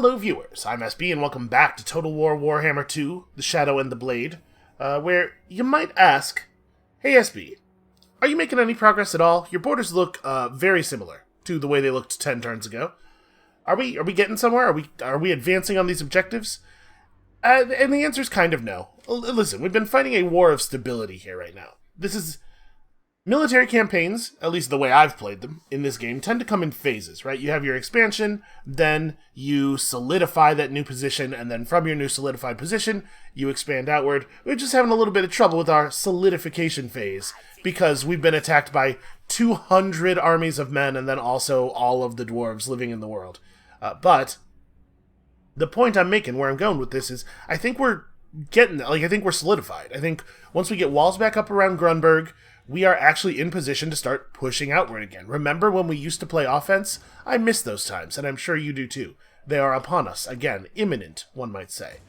Hello viewers, I'm SB and welcome back to Total War Warhammer II, The Shadow and the Blade, where you might ask, hey SB, are you making any progress at all? Your borders look very similar to the way they looked 10 turns ago. Are we getting somewhere? Are we advancing on these objectives? And the answer is kind of no. Listen, we've been fighting a war of stability here right now. This is... Military campaigns, at least the way I've played them in this game, tend to come in phases, right? You have your expansion, then you solidify that new position, and then from your new solidified position, you expand outward. We're just having a little bit of trouble with our solidification phase, because we've been attacked by 200 armies of men, and then also all of the dwarves living in the world. But the point I'm making, where I'm going with this, is I think we're getting, I think we're solidified. I think once we get walls back up around Grunberg, we are actually in position to start pushing outward again. Remember when we used to play offense? I miss those times, and I'm sure you do too. They are upon us. Again, imminent, one might say.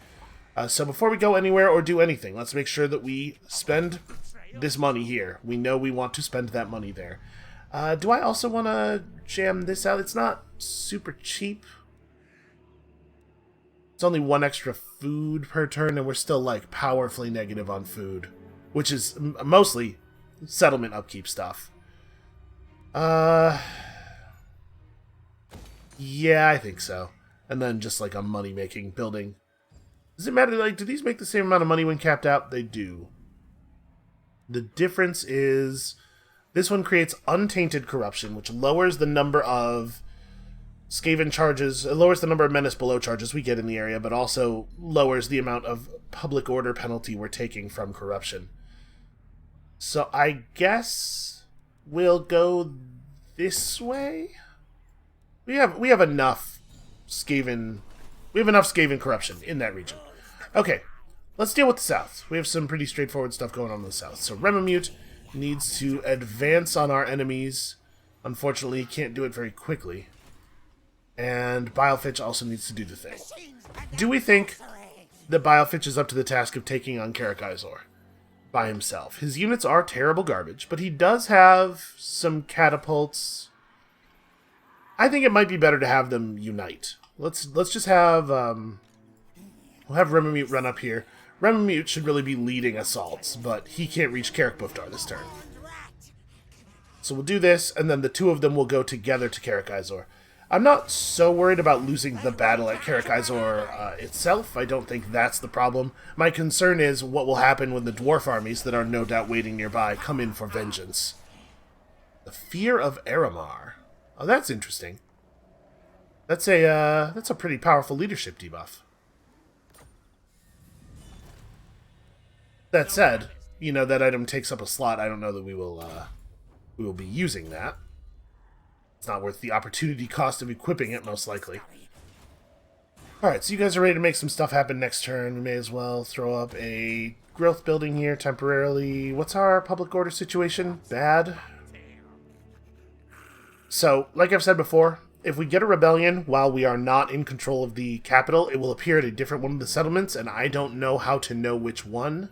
So before we go anywhere or do anything, let's make sure that we spend this money here. We know we want to spend that money there. Do I also want to jam this out? It's not super cheap. It's only 1 extra food per turn, and we're still, like, powerfully negative on food. Which is mostly settlement upkeep stuff. Yeah, I think so. And then just like a money-making building. Does it matter, like, do these make the same amount of money when capped out? They do. The difference is this one creates untainted corruption, which lowers the number of Skaven charges, it lowers the number of menace below charges we get in the area, but also lowers the amount of public order penalty we're taking from corruption. So I guess we'll go this way. We have enough Skaven. We have enough Skaven corruption in that region. Okay, let's deal with the south. We have some pretty straightforward stuff going on in the south. So Remamute needs to advance on our enemies. Unfortunately, he can't do it very quickly. And Bilefitch also needs to do the thing. Do we think that Bilefitch is up to the task of taking on Karakazor by himself? His units are terrible garbage, but he does have some catapults. I think it might be better to have them unite. Let's just have we'll have Remamute run up here. Remamute should really be leading assaults, but he can't reach Karak-Buftar this turn. So we'll do this, and then the two of them will go together to Karakazor. I'm not so worried about losing the battle at Karakazor itself. I don't think that's the problem. My concern is what will happen when the dwarf armies that are no doubt waiting nearby come in for vengeance. The Fear of Aramar. Oh, that's interesting. That's a pretty powerful leadership debuff. That said, you know, that item takes up a slot. I don't know that we will be using that. It's not worth the opportunity cost of equipping it, most likely. Alright, so you guys are ready to make some stuff happen next turn. We may as well throw up a growth building here temporarily. What's our public order situation? Bad. So, like I've said before, if we get a rebellion while we are not in control of the capital, it will appear at a different one of the settlements, and I don't know how to know which one.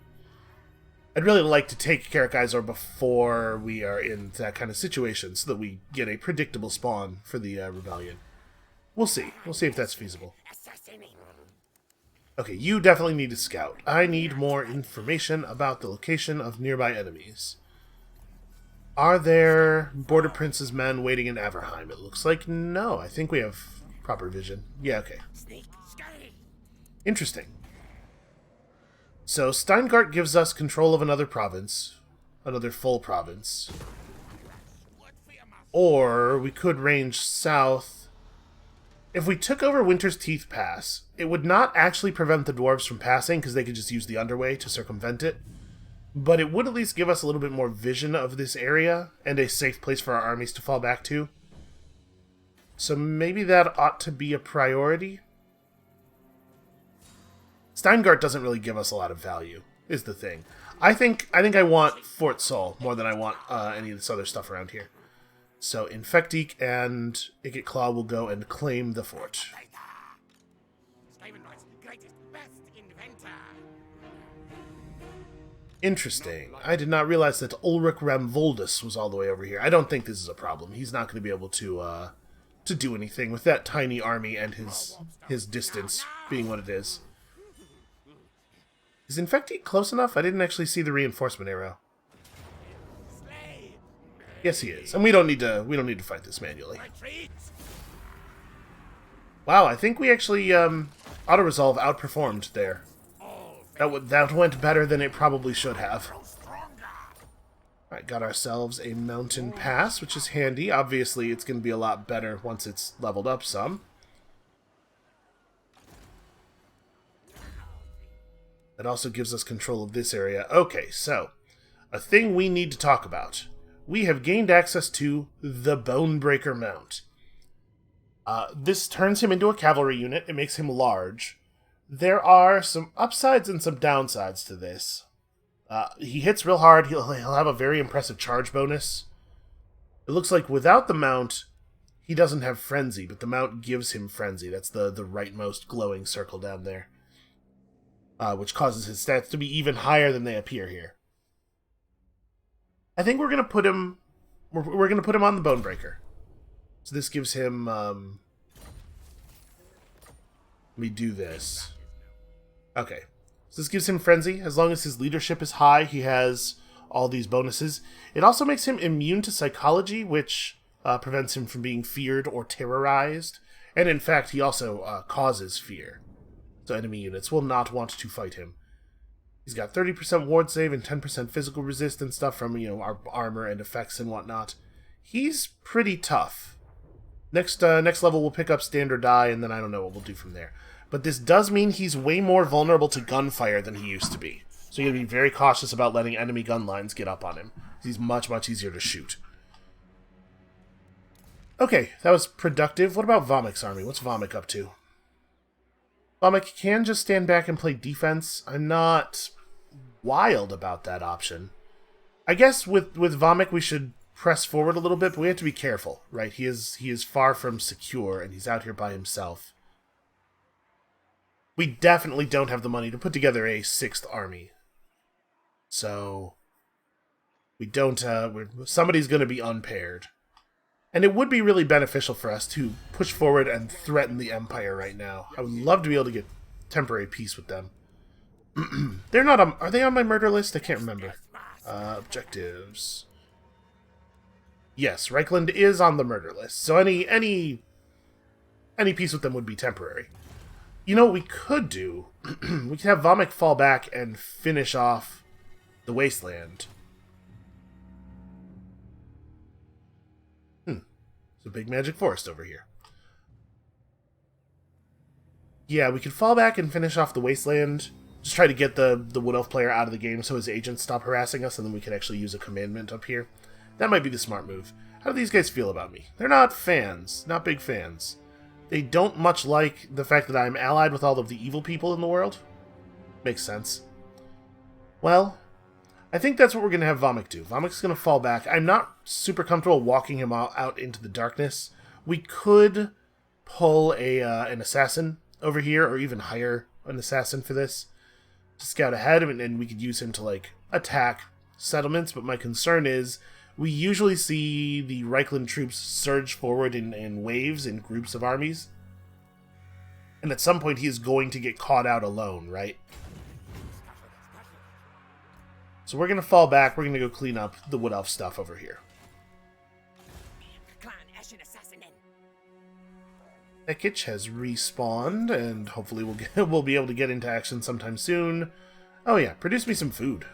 I'd really like to take Karakazor before we are in that kind of situation so that we get a predictable spawn for the rebellion. We'll see. We'll see if that's feasible. Okay, you definitely need to scout. I need more information about the location of nearby enemies. Are there Border Prince's men waiting in Averheim? It looks like no. I think we have proper vision. Yeah, okay. Interesting. So, Steingart gives us control of another province. Another full province. Or, we could range south. If we took over Winter's Teeth Pass, it would not actually prevent the dwarves from passing, because they could just use the underway to circumvent it. But it would at least give us a little bit more vision of this area, and a safe place for our armies to fall back to. So maybe that ought to be a priority. Steingart doesn't really give us a lot of value, is the thing. I think I want Fort Sol more than I want any of this other stuff around here. So Infectique and Ikit Claw will go and claim the fort. Interesting. I did not realize that Ulrich Ramvoldus was all the way over here. I don't think this is a problem. He's not going to be able to to do anything with that tiny army and his distance being what it is. Is Infecti close enough? I didn't actually see the reinforcement arrow. Yes, he is, and we don't need to fight this manually. Wow, I think we actually auto-resolve outperformed there. That went better than it probably should have. Alright, got ourselves a mountain pass, which is handy. Obviously, it's going to be a lot better once it's leveled up some. That also gives us control of this area. Okay, so, a thing we need to talk about. We have gained access to the Bonebreaker Mount. This turns him into a cavalry unit. It makes him large. There are some upsides and some downsides to this. He hits real hard. He'll have a very impressive charge bonus. It looks like without the mount, he doesn't have Frenzy, but the mount gives him Frenzy. That's the rightmost glowing circle down there. Which causes his stats to be even higher than they appear here. I think we're gonna put him. We're gonna put him on the Bonebreaker. So this gives him. Let me do this. Okay. So this gives him Frenzy. As long as his leadership is high, he has all these bonuses. It also makes him immune to psychology, which prevents him from being feared or terrorized. And in fact, he also causes fear. So enemy units will not want to fight him. He's got 30% ward save and 10% physical resist and stuff from, our armor and effects and whatnot. He's pretty tough. Next level we'll pick up Standard Die, and then I don't know what we'll do from there. But this does mean he's way more vulnerable to gunfire than he used to be. So you gotta be very cautious about letting enemy gun lines get up on him. He's much, much easier to shoot. Okay, that was productive. What about Vomik's army? What's Vomik up to? Vomik can just stand back and play defense. I'm not wild about that option. I guess with Vomik we should press forward a little bit, but we have to be careful, right? He is far from secure, and he's out here by himself. We definitely don't have the money to put together a 6th army. So we don't, somebody's going to be unpaired. And it would be really beneficial for us to push forward and threaten the Empire right now. I would love to be able to get temporary peace with them. They're not on, are they on my murder list? I can't remember. Objectives. Yes, Reichland is on the murder list. So any peace with them would be temporary. You know what we could do? We could have Vomik fall back and finish off the wasteland. It's a big magic forest over here. Yeah, we could fall back and finish off the wasteland. Just try to get the Wood Elf player out of the game so his agents stop harassing us, and then we could actually use a commandment up here. That might be the smart move. How do these guys feel about me? They're not fans. Not big fans. They don't much like the fact that I'm allied with all of the evil people in the world. Makes sense. Well, I think that's what we're going to have Vomik do. Vomik's going to fall back. I'm not super comfortable walking him out into the darkness. We could pull an assassin over here, or even hire an assassin for this, to scout ahead, and we could use him to, like, attack settlements, but my concern is we usually see the Reichland troops surge forward in waves, in groups of armies. And at some point he is going to get caught out alone, right? So we're going to fall back. We're going to go clean up the Wood Elf stuff over here. Ekich has respawned, and hopefully we'll be able to get into action sometime soon. Oh yeah, produce me some food.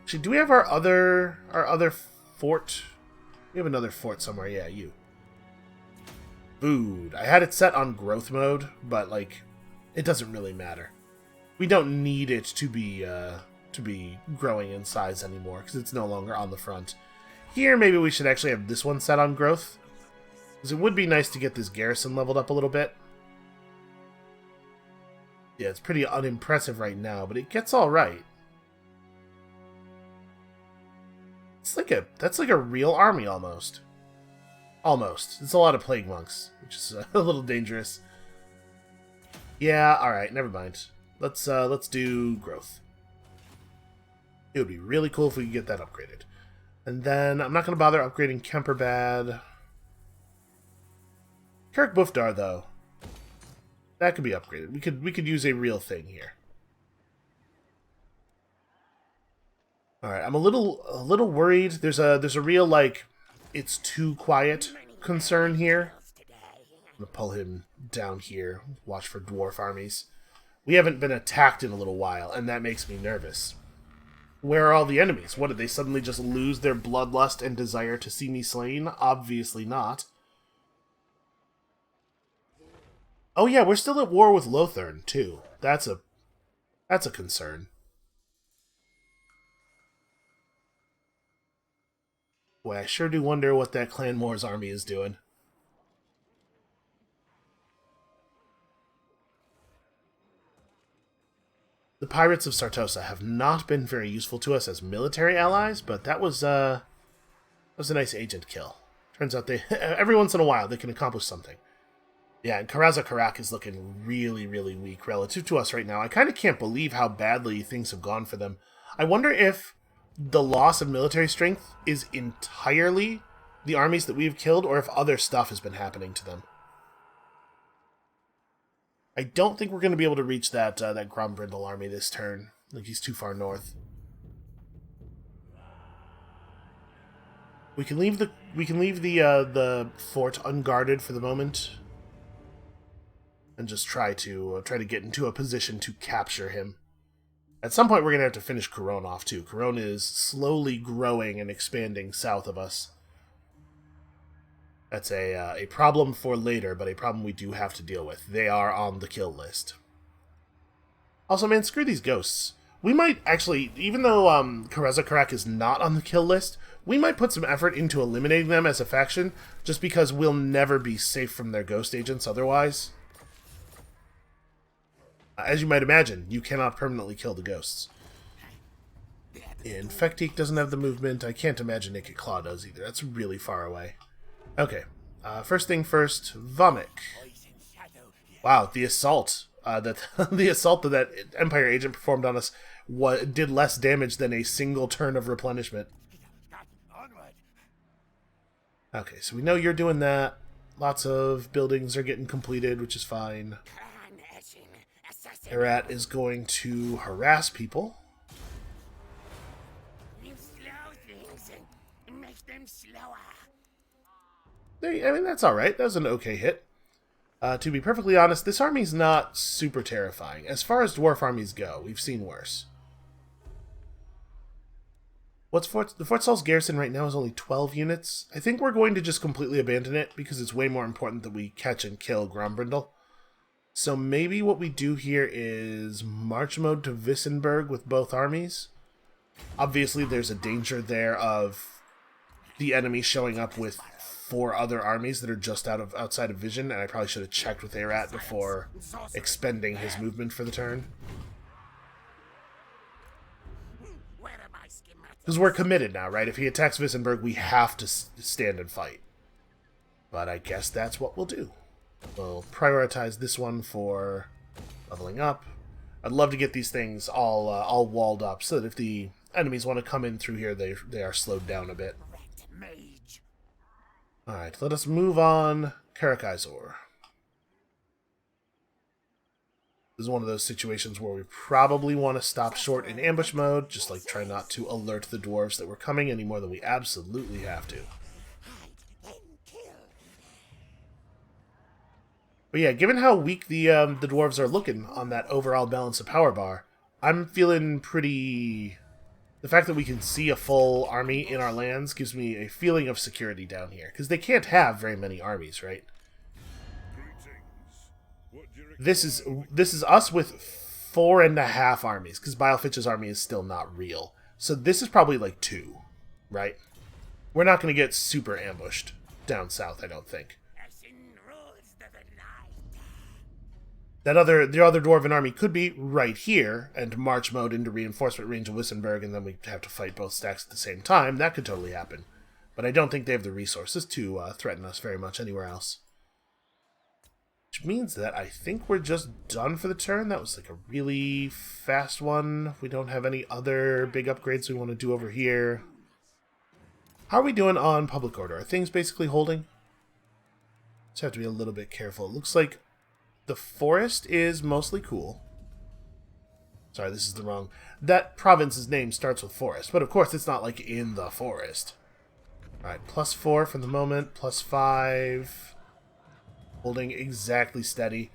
Actually, do we have our other fort? We have another fort somewhere. Yeah, you. Food. I had it set on growth mode, but like, it doesn't really matter. We don't need it to be growing in size anymore because it's no longer on the front. Here, maybe we should actually have this one set on growth, because it would be nice to get this garrison leveled up a little bit. Yeah, it's pretty unimpressive right now, but it gets all right. That's like a real army almost. Almost. It's a lot of plague monks, which is a little dangerous. Yeah, alright, never mind. Let's do growth. It would be really cool if we could get that upgraded. And then I'm not going to bother upgrading Kemperbad. Kirk Bufdar, though, that could be upgraded. We could use a real thing here. All right, I'm a little worried. There's a real like it's too quiet concern here. I'm gonna pull him down here. Watch for dwarf armies. We haven't been attacked in a little while, and that makes me nervous. Where are all the enemies? What, did they suddenly just lose their bloodlust and desire to see me slain? Obviously not. Oh yeah, we're still at war with Lothern, too. That's a concern. Boy, I sure do wonder what that Clan Moor's army is doing. The Pirates of Sartosa have not been very useful to us as military allies, but that was a nice agent kill. Turns out they every once in a while they can accomplish something. Yeah, and Karaza Karak is looking really, really weak relative to us right now. I kind of can't believe how badly things have gone for them. I wonder if the loss of military strength is entirely the armies that we've killed, or if other stuff has been happening to them. I don't think we're going to be able to reach that Grombrindle army this turn. Like, he's too far north. We can leave the fort unguarded for the moment, and just try to get into a position to capture him. At some point, we're going to have to finish Couronne off too. Couronne is slowly growing and expanding south of us. That's a problem for later, but a problem we do have to deal with. They are on the kill list. Also, man, screw these ghosts. We might actually, even though Karaza Karak is not on the kill list, we might put some effort into eliminating them as a faction, just because we'll never be safe from their ghost agents otherwise. As you might imagine, you cannot permanently kill the ghosts. Infectique doesn't have the movement. I can't imagine Naked Claw does either. That's really far away. Okay, first thing first, Vomit. Wow, the assault that Empire agent performed on us did less damage than a single turn of replenishment. Okay, so we know you're doing that. Lots of buildings are getting completed, which is fine. Herat is going to harass people. I mean, that's alright. That was an okay hit. To be perfectly honest, this army's not super terrifying. As far as dwarf armies go, we've seen worse. The Fort Saul's garrison right now is only 12 units. I think we're going to just completely abandon it, because it's way more important that we catch and kill Grombrindle. So maybe what we do here is march mode to Wissenberg with both armies. Obviously, there's a danger there of the enemy showing up with 4 other armies that are just outside of vision, and I probably should have checked with Herat before expending his movement for the turn. Because we're committed now, right? If he attacks Wissenberg, we have to stand and fight. But I guess that's what we'll do. We'll prioritize this one for leveling up. I'd love to get these things all walled up, so that if the enemies want to come in through here, they are slowed down a bit. Alright, let us move on. Karakizor. This is one of those situations where we probably want to stop short in ambush mode, just like try not to alert the dwarves that we're coming any more than we absolutely have to. But yeah, given how weak the dwarves are looking on that overall balance of power bar, I'm feeling pretty... The fact that we can see a full army in our lands gives me a feeling of security down here, because they can't have very many armies, right? This is us with 4.5 armies, because Bilefitch's army is still not real. So this is probably like 2, right? We're not going to get super ambushed down south, I don't think. The other Dwarven army could be right here, and march mode into reinforcement range of Wissenberg, and then we have to fight both stacks at the same time. That could totally happen. But I don't think they have the resources to threaten us very much anywhere else. Which means that I think we're just done for the turn. That was like a really fast one. We don't have any other big upgrades we want to do over here. How are we doing on public order? Are things basically holding? Just have to be a little bit careful. It looks like the forest is mostly cool. Sorry, this is the wrong... That province's name starts with forest, but of course it's not like in the forest. Alright, +4 for the moment, +5. Holding exactly steady.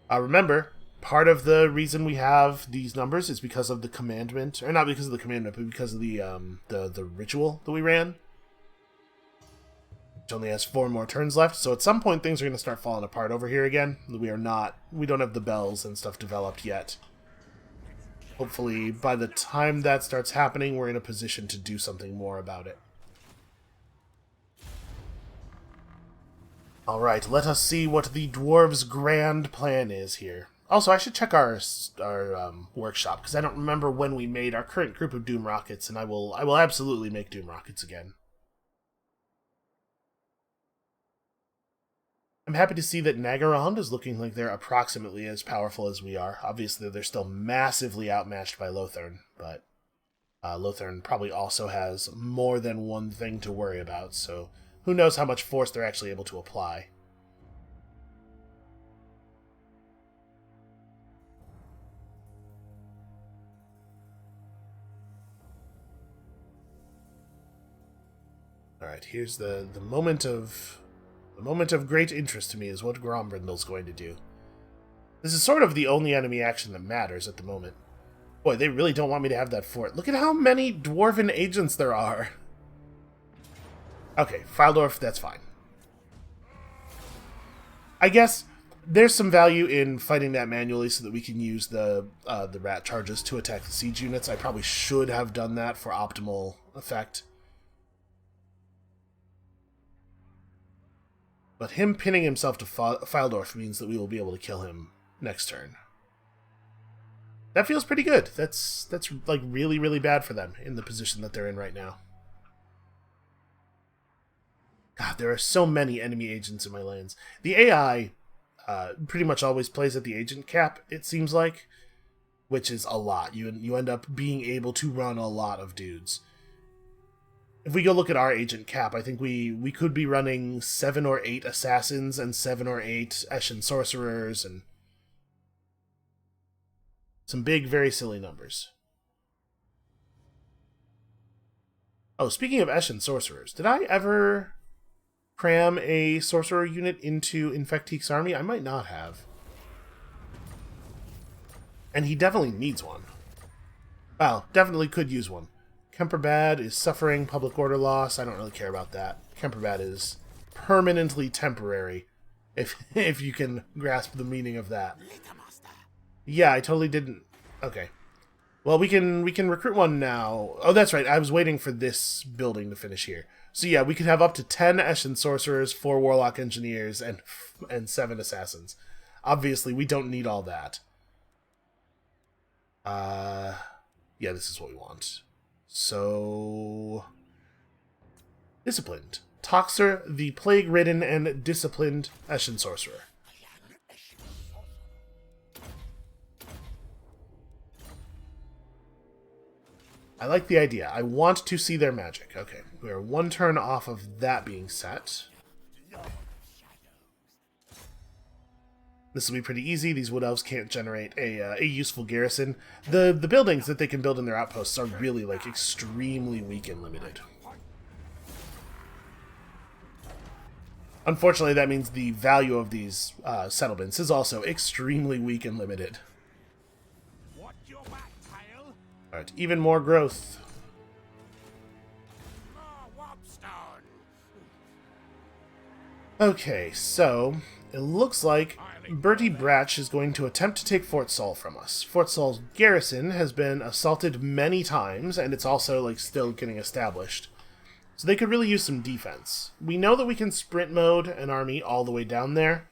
Remember, part of the reason we have these numbers is because of the commandment, or not because of the commandment, but because of the ritual that we ran. Which only has 4 more turns left, so at some point things are going to start falling apart over here again. We don't have the bells and stuff developed yet. Hopefully, by the time that starts happening, we're in a position to do something more about it. Alright, let us see what the dwarves' grand plan is here. Also, I should check our workshop, because I don't remember when we made our current group of Doom Rockets, and I will absolutely make Doom Rockets again. I'm happy to see that Nagarond is looking like they're approximately as powerful as we are. Obviously, they're still massively outmatched by Lothern, but Lothern probably also has more than one thing to worry about, so who knows how much force they're actually able to apply. Alright, here's the moment of... The moment of great interest to me is what Grombrindal's going to do. This is sort of the only enemy action that matters at the moment. Boy, they really don't want me to have that fort. Look at how many dwarven agents there are. Okay, Fildorf, that's fine. I guess there's some value in fighting that manually so that we can use the rat charges to attack the siege units. I probably should have done that for optimal effect. But him pinning himself to Fildorf means that we will be able to kill him next turn. That feels pretty good. That's like really, really bad for them in the position that they're in right now. God, there are so many enemy agents in my lands. The AI pretty much always plays at the agent cap, it seems like, which is a lot. You end up being able to run a lot of dudes. If we go look at our agent cap, I think we could be running 7 or 8 assassins and 7 or 8 Eshin sorcerers and some big, very silly numbers. Oh, speaking of Eshin sorcerers, did I ever cram a sorcerer unit into Infecteek's army? I might not have. And he definitely needs one. Well, definitely could use one. Kemperbad is suffering public order loss. I don't really care about that. Kemperbad is permanently temporary, if you can grasp the meaning of that. Yeah, I totally didn't. Okay. Well, we can recruit one now. Oh, that's right. I was waiting for this building to finish here. So yeah, we could have up to 10 Eshin sorcerers, 4 warlock engineers, and 7 assassins. Obviously, we don't need all that. Yeah, this is what we want. So, disciplined. Toxer, the plague-ridden and disciplined Eshin sorcerer. I like the idea. I want to see their magic. Okay, we are 1 turn off of that being set. This will be pretty easy. These wood elves can't generate a useful garrison. The buildings that they can build in their outposts are really like extremely weak and limited. Unfortunately, that means the value of these settlements is also extremely weak and limited. Alright, even more growth. Okay, so it looks like Bertie Bratch is going to attempt to take Fort Saul from us. Fort Saul's garrison has been assaulted many times, and it's also like still getting established. So they could really use some defense. We know that we can sprint mode an army all the way down there,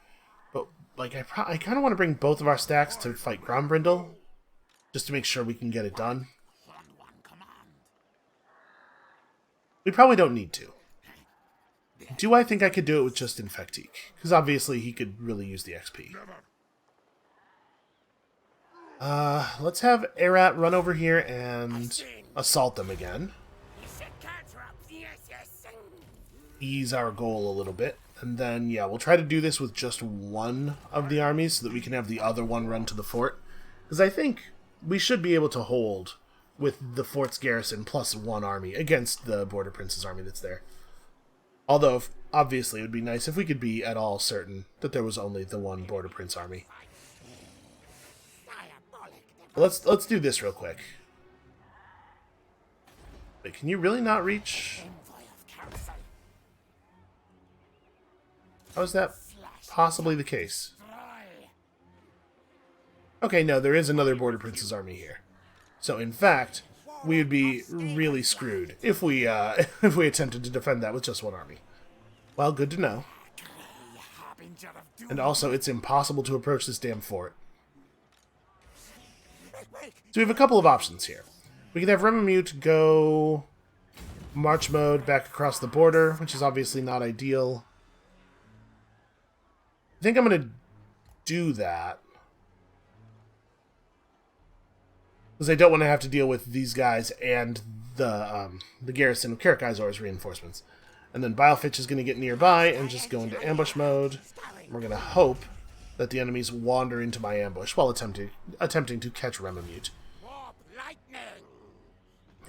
but like I kind of want to bring both of our stacks to fight Grombrindal, just to make sure we can get it done. We probably don't need to. Do I think I could do it with just Infecteek? Because obviously he could really use the XP. Let's have Erat run over here and assault them again. Ease our goal a little bit. And then, yeah, we'll try to do this with just one of the armies so that we can have the other one run to the fort. Because I think we should be able to hold with the fort's garrison plus one army against the Border Prince's army that's there. Although, obviously, it would be nice if we could be at all certain that there was only the one Border Prince army. Let's do this real quick. Wait, can you really not reach? How is that possibly the case? Okay, no, there is another Border Prince's army here. So, in fact, we would be really screwed if we attempted to defend that with just one army. Well, good to know. And also, it's impossible to approach this damn fort. So we have a couple of options here. We can have Remamute go march mode back across the border, which is obviously not ideal. I think I'm going to do that. Because I don't want to have to deal with these guys and the garrison of Karakaisor's reinforcements. And then Bilefitch is going to get nearby and just go into ambush mode. We're going to hope that the enemies wander into my ambush while attempting to catch Remamute.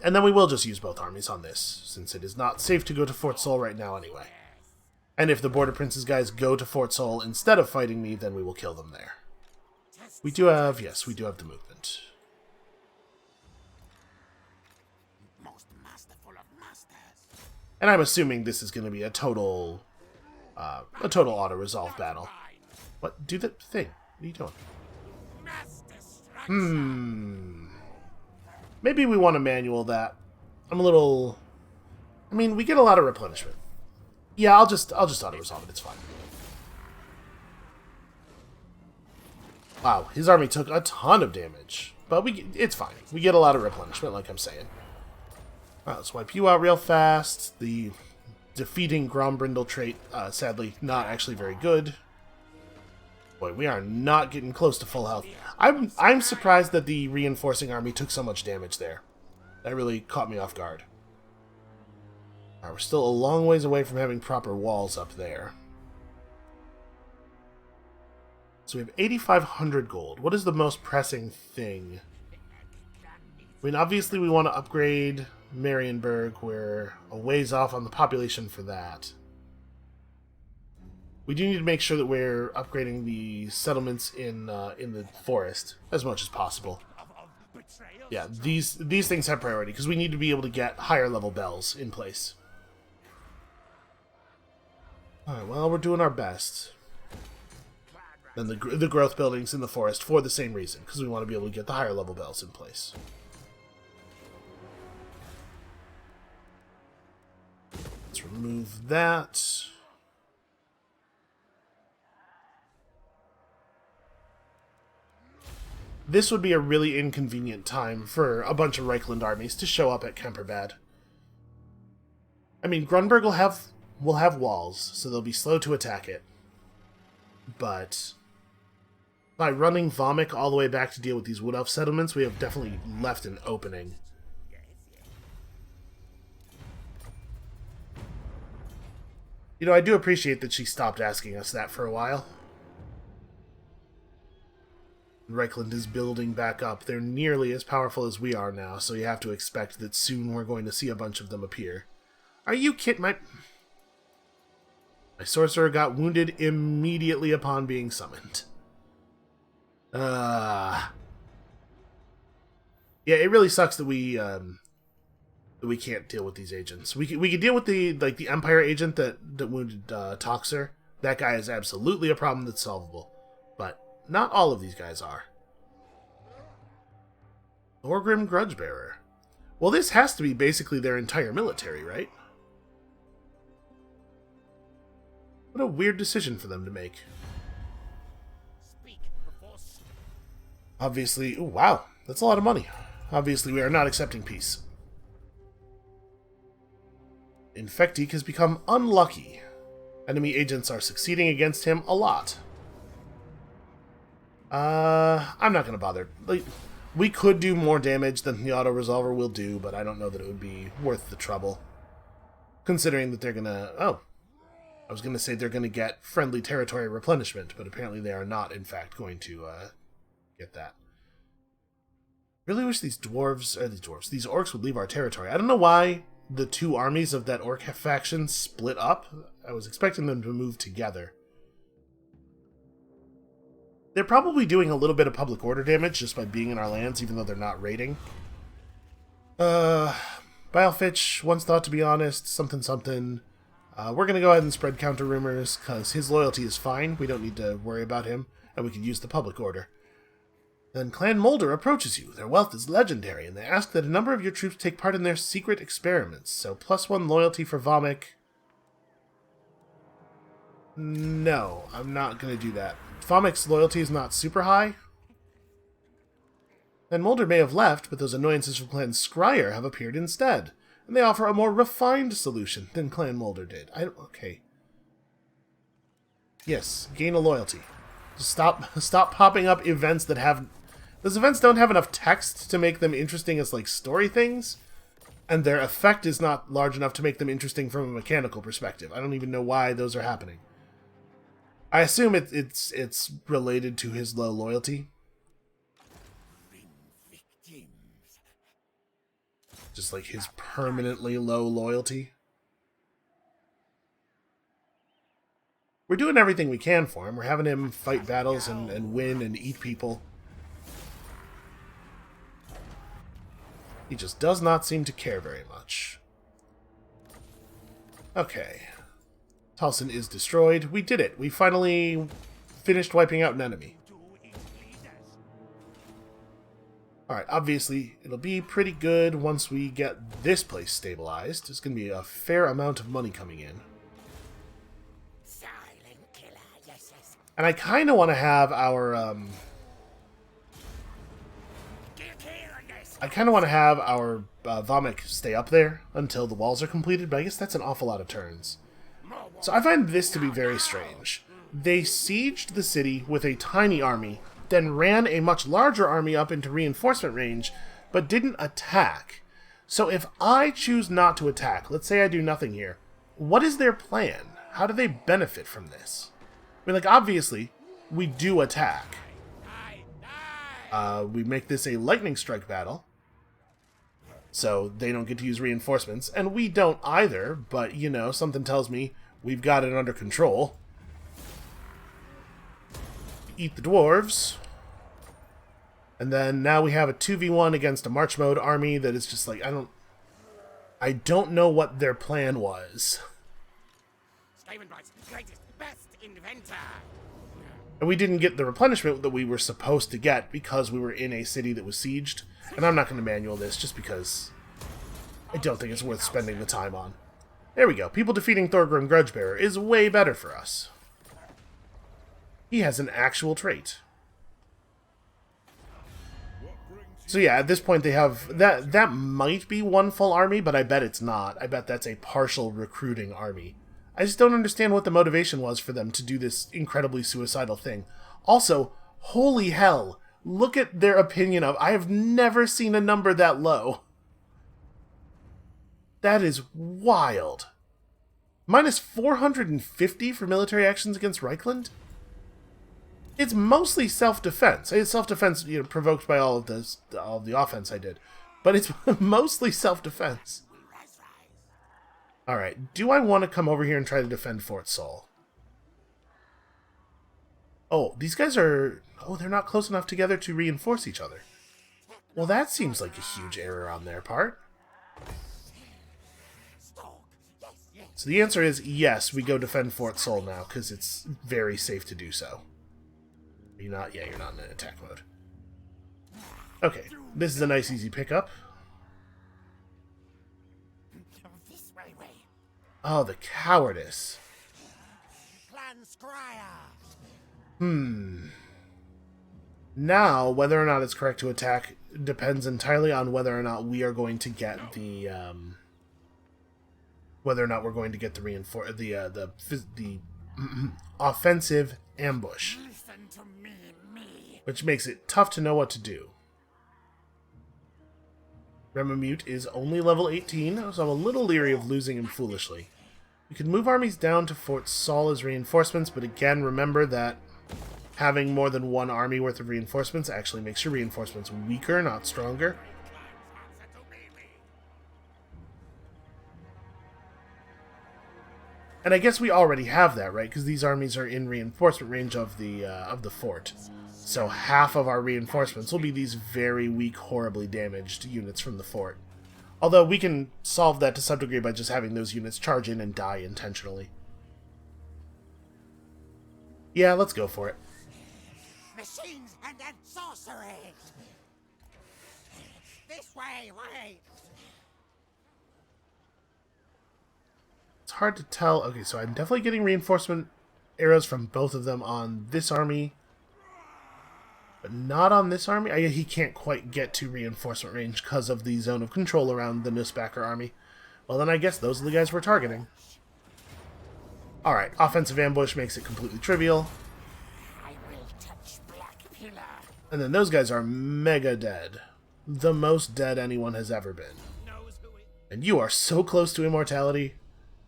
And then we will just use both armies on this, since it is not safe to go to Fort Sol right now anyway. And if the Border Prince's guys go to Fort Sol instead of fighting me, then we will kill them there. We do have the movement. And I'm assuming this is going to be a total auto-resolve battle. What? Do the thing. What are you doing? Maybe we want to manual that. I'm a little... I mean, we get a lot of replenishment. Yeah, I'll just auto-resolve it. It's fine. Wow, his army took a ton of damage. But it's fine. We get a lot of replenishment, like I'm saying. Alright, let's wipe you out real fast. The defeating Grombrindle trait, sadly, not actually very good. Boy, we are not getting close to full health. I'm surprised that the reinforcing army took so much damage there. That really caught me off guard. Alright, we're still a long ways away from having proper walls up there. So we have 8,500 gold. What is the most pressing thing? I mean, obviously we want to upgrade Marienburg. We're a ways off on the population for that. We do need to make sure that we're upgrading the settlements in the forest as much as possible. Yeah, these things have priority because we need to be able to get higher level bells in place. Alright, well, we're doing our best. Then the growth buildings in the forest for the same reason, because we want to be able to get the higher level bells in place. Let's remove that. This would be a really inconvenient time for a bunch of Reichland armies to show up at Kemperbad. I mean, Grunberg will have walls, so they'll be slow to attack it. But by running Vomik all the way back to deal with these Wood Elf settlements, we have definitely left an opening. You know, I do appreciate that she stopped asking us that for a while. Reichland is building back up. They're nearly as powerful as we are now, so you have to expect that soon we're going to see a bunch of them appear. Are you kidding? My sorcerer got wounded immediately upon being summoned. Yeah, it really sucks that we can't deal with these agents. We could deal with the Empire agent that wounded Toxer. That guy is absolutely a problem that's solvable. But not all of these guys are. Thorgrim Grudgebearer. Well, this has to be basically their entire military, right? What a weird decision for them to make. Obviously... Ooh, wow. That's a lot of money. Obviously, we are not accepting peace. Infectique has become unlucky. Enemy agents are succeeding against him a lot. I'm not going to bother. We could do more damage than the auto-resolver will do, but I don't know that it would be worth the trouble. Considering that they're going to... Oh. I was going to say they're going to get friendly territory replenishment, but apparently they are not, in fact, going to get that. Really wish these orcs would leave our territory. I don't know why the two armies of that orc faction split up. I was expecting them to move together. They're probably doing a little bit of public order damage just by being in our lands, even though they're not raiding. Bilefitch once thought to be honest, something. We're going to go ahead and spread counter rumors, because his loyalty is fine. We don't need to worry about him, and we can use the public order. Then Clan Molder approaches you. Their wealth is legendary, and they ask that a number of your troops take part in their secret experiments. So +1 loyalty for Vomik. No, I'm not going to do that. Vomik's loyalty is not super high. Then Molder may have left, but those annoyances from Clan Scryer have appeared instead. And they offer a more refined solution than Clan Molder did. Okay. Yes, gain a loyalty. Just stop popping up events that have... Those events don't have enough text to make them interesting as, like, story things. And their effect is not large enough to make them interesting from a mechanical perspective. I don't even know why those are happening. I assume it's related to his low loyalty. Just like his permanently low loyalty. We're doing everything we can for him. We're having him fight battles and win and eat people. He just does not seem to care very much. Okay. Taliesin is destroyed. We did it. We finally finished wiping out an enemy. Alright, obviously, it'll be pretty good once we get this place stabilized. There's going to be a fair amount of money coming in. And I kind of want to have our, Vomik stay up there until the walls are completed, but I guess that's an awful lot of turns. So I find this to be very strange. They sieged the city with a tiny army, then ran a much larger army up into reinforcement range, but didn't attack. So if I choose not to attack, let's say I do nothing here, what is their plan? How do they benefit from this? I mean, like, obviously, we do attack. We make this a lightning strike battle, so they don't get to use reinforcements, and we don't either, but, you know, something tells me we've got it under control. Eat the dwarves. And then now we have a 2v1 against a March mode army that is just like, I don't know what their plan was. And we didn't get the replenishment that we were supposed to get because we were in a city that was sieged. And I'm not going to manual this just because I don't think it's worth spending the time on. There we go. People defeating Thorgrim Grudgebearer is way better for us. He has an actual trait. So yeah, at this point they have... That might be one full army, but I bet it's not. I bet that's a partial recruiting army. I just don't understand what the motivation was for them to do this incredibly suicidal thing. Also, holy hell, look at their opinion of... I have never seen a number that low. That is wild. Minus 450 for military actions against Reichland? It's mostly self-defense. It's self-defense, you know, provoked by all of the offense I did. But it's mostly self-defense. Alright, do I want to come over here and try to defend Fort Sol? Oh, these guys are... Oh, they're not close enough together to reinforce each other. Well, that seems like a huge error on their part. So the answer is yes, we go defend Fort Sol now, because it's very safe to do so. You're not... Yeah, you're not in an attack mode. Okay, this is a nice easy pickup. Oh, the cowardice. Now, whether or not it's correct to attack depends entirely on whether or not we are going to get the, whether or not we're going to get the offensive ambush. Which makes it tough to know what to do. Remamute is only level 18, so I'm a little leery of losing him foolishly. We could move armies down to Fort Saul as reinforcements, but again, remember that having more than one army worth of reinforcements actually makes your reinforcements weaker, not stronger. And I guess we already have that, right? Because these armies are in reinforcement range of the fort. So half of our reinforcements will be these very weak, horribly damaged units from the fort. Although we can solve that to some degree by just having those units charge in and die intentionally. Yeah, let's go for it. Machines and then sorcery! This way, wait! It's hard to tell. Okay, so I'm definitely getting reinforcement arrows from both of them on this army. But not on this army. He can't quite get to reinforcement range because of the zone of control around the Nussbacher army. Well, then I guess those are the guys we're targeting. Alright, offensive ambush makes it completely trivial. I will touch Black Pillar. And then those guys are mega dead. The most dead anyone has ever been. And you are so close to immortality.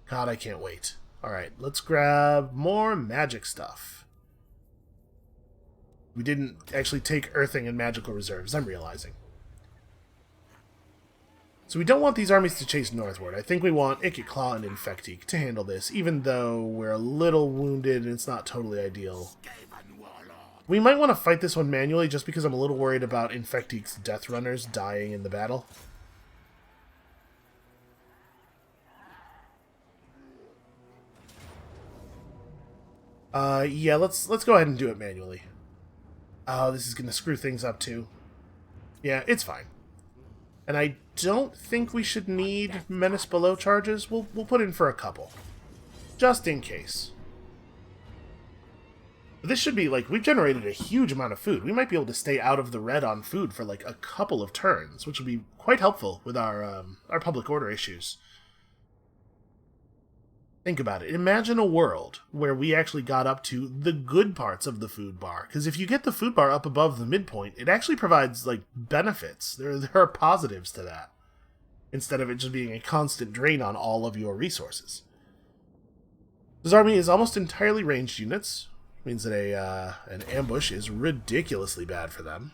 God, I can't wait. Alright, let's grab more magic stuff. We didn't actually take earthing and magical reserves, I'm realizing. So we don't want these armies to chase northward. I think we want Ikitclaw and Infectique to handle this, even though we're a little wounded and it's not totally ideal. We might want to fight this one manually just because I'm a little worried about Infectique's Death Runners dying in the battle. Yeah, let's go ahead and do it manually. Oh, this is going to screw things up too. Yeah, it's fine. And I don't think we should need Menace Below charges. We'll put in for a couple. Just in case. But this should be, like, we've generated a huge amount of food. We might be able to stay out of the red on food for, like, a couple of turns, which will be quite helpful with our public order issues. Think about it. Imagine a world where we actually got up to the good parts of the food bar. Because if you get the food bar up above the midpoint, it actually provides, like, benefits. There are positives to that. Instead of it just being a constant drain on all of your resources. This army is almost entirely ranged units. Which means that an ambush is ridiculously bad for them.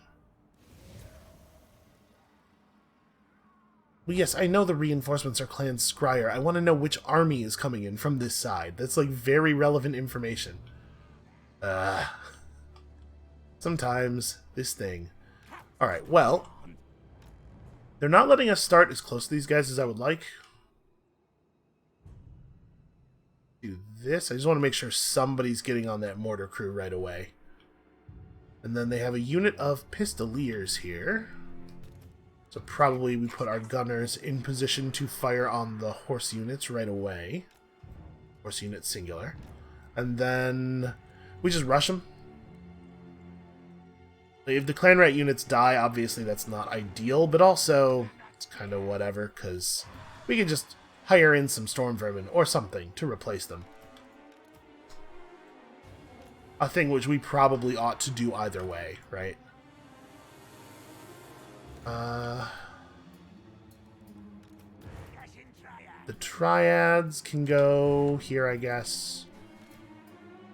Well, yes, I know the reinforcements are Clan Scryer. I want to know which army is coming in from this side. That's, like, very relevant information. Sometimes this thing. Alright, well. They're not letting us start as close to these guys as I would like. Do this. I just want to make sure somebody's getting on that mortar crew right away. And then they have a unit of pistoliers here. So probably we put our gunners in position to fire on the horse units right away. Horse unit singular. And then we just rush them. If the clan rat units die, obviously that's not ideal, but also it's kind of whatever, because we can just hire in some storm vermin or something to replace them. A thing which we probably ought to do either way, right? The triads can go here, I guess.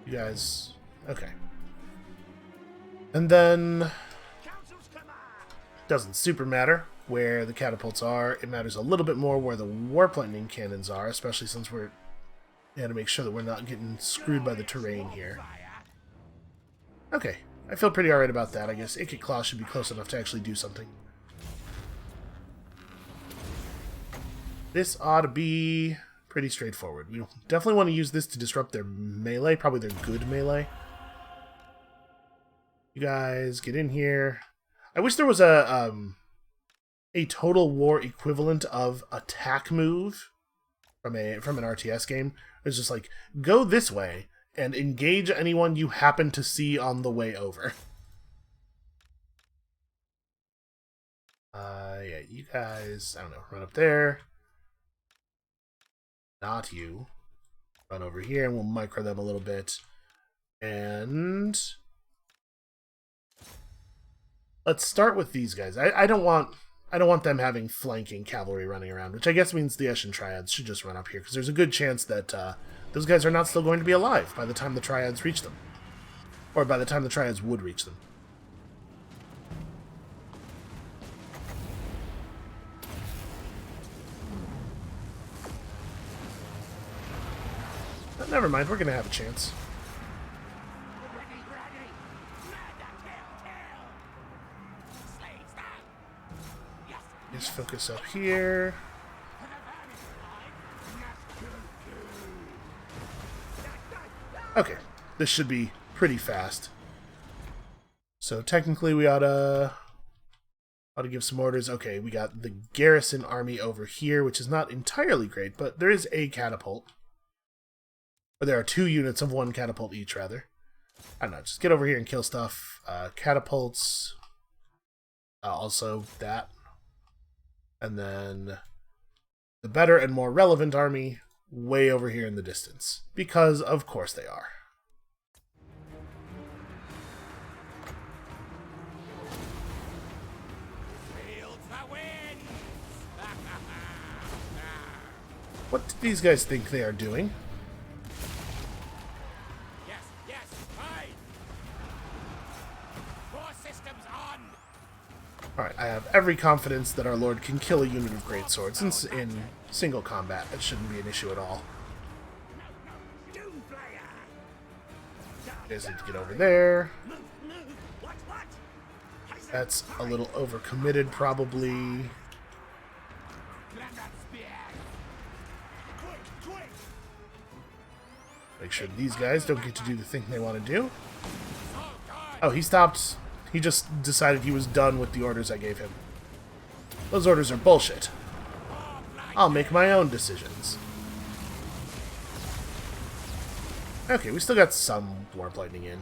You guys... Okay. And then... Doesn't super matter where the catapults are. It matters a little bit more where the warp lightning cannons are, especially since we're... to make sure that we're not getting screwed by the terrain here. Okay. I feel pretty alright about that. I guess Ikitclaw should be close enough to actually do something. This ought to be pretty straightforward. We definitely want to use this to disrupt their melee, probably their good melee. You guys get in here. I wish there was a Total War equivalent of attack move from an RTS game. It's just like, go this way and engage anyone you happen to see on the way over. Yeah, you guys, I don't know, run up there. Not you. Run over here and we'll micro them a little bit. And let's start with these guys. I don't want I don't want them having flanking cavalry running around, which I guess means the Eshin Triads should just run up here, because there's a good chance that those guys are not still going to be alive by the time the Triads reach them. Or by the time the Triads would reach them. But never mind, we're going to have a chance. Just focus up here. Okay, this should be pretty fast. So technically we ought to give some orders. Okay, we got the garrison army over here, which is not entirely great, but there is a catapult. Or there are 2 units of 1 catapult each, rather. I don't know, just get over here and kill stuff. Catapults. Also that. And then the better and more relevant army way over here in the distance. Because, of course, they are. What do these guys think they are doing? Yes, yes, right. 4 systems on. Alright, I have every confidence that our lord can kill a unit of great swords in single combat. That shouldn't be an issue at all. You guys need to get over there. That's a little overcommitted, probably. Make sure these guys don't get to do the thing they want to do. Oh, he stopped. He just decided he was done with the orders I gave him. Those orders are bullshit. I'll make my own decisions. Okay, we still got some warp lightning in.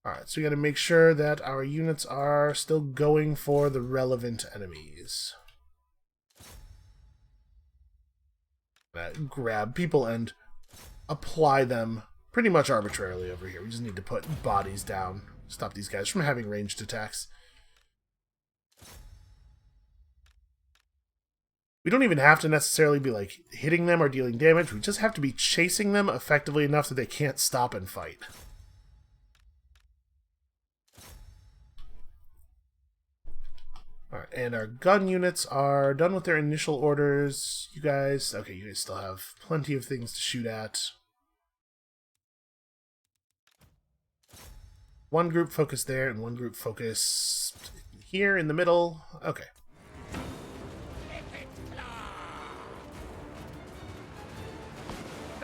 Alright, so we gotta make sure that our units are still going for the relevant enemies. Grab people and apply them pretty much arbitrarily over here. We just need to put bodies down. Stop these guys from having ranged attacks. We don't even have to necessarily be like hitting them or dealing damage. We just have to be chasing them effectively enough that they can't stop and fight. Alright, and our gun units are done with their initial orders. You guys still have plenty of things to shoot at. One group focused there and one group focused here in the middle. Okay.